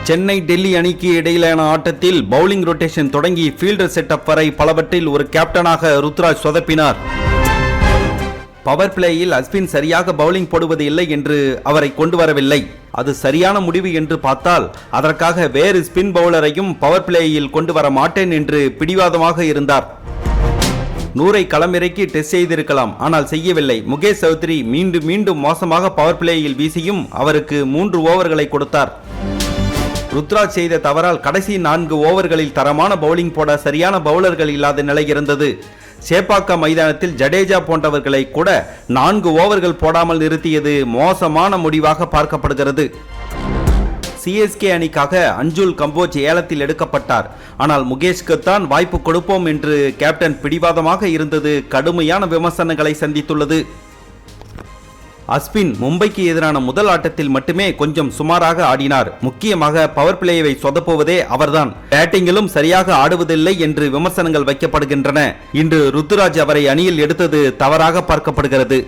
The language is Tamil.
சென்னை டெல்லி அணிக்கு இடையிலான ஆட்டத்தில் பவுலிங் ரொட்டேஷன் தொடங்கி ஃபீல்டர் செட்டப் வரை பலவற்றில் ஒரு கேப்டனாக ருத்ராஜ் சொதப்பினார். பவர் பிளேயில் அஸ்வின் சரியாக பவுலிங் போடுவது இல்லை என்று அவரை கொண்டு வரவில்லை. அது சரியான முடிவு என்று பார்த்தால் அதற்காக வேறு ஸ்பின் பவுலரையும் பவர் பிளேயில் கொண்டு வர மாட்டேன் என்று பிடிவாதமாக இருந்தார். 100 களமிறக்கி டெஸ்ட் செய்திருக்கலாம், ஆனால் செய்யவில்லை. முகேஷ் சௌத்ரி மீண்டும் மோசமாக பவர் பிளேயில் வீசியும் அவருக்கு 3 ஓவர்களை கொடுத்தார். ருத்ராஜ் செய்த தவறால் கடைசி 4 ஓவர்களில் தரமான பவுலிங் போட சரியான பவுலர்கள் இல்லாத நிலை இருந்தது. சேப்பாக்கா மைதானத்தில் ஜடேஜா போன்றவர்களை கூட 4 ஓவர்கள் போடாமல் நிறுத்தியது மோசமான முடிவாக பார்க்கப்படுகிறது. சிஎஸ்கே அணிக்காக அஞ்சுல் கம்போஜ் ஏலத்தில் எடுக்கப்பட்டார். ஆனால் முகேஷ்குத்தான் வாய்ப்பு கொடுப்போம் என்று கேப்டன் பிடிவாதமாக இருந்தது கடுமையான விமர்சனங்களை சந்தித்துள்ளது. அஸ்வின் மும்பைக்கு எதிரான முதல் ஆட்டத்தில் மட்டுமே கொஞ்சம் சுமாராக ஆடினார். முக்கியமாக பவர் பிளேயை சொதப்புவதே அவர்தான். பேட்டிங்கிலும் சரியாக ஆடுவதில்லை என்று விமர்சனங்கள் வைக்கப்படுகின்றன. இன்று ருத்துராஜ் அவரை அணியில் எடுத்தது தவறாக பார்க்கப்படுகிறது.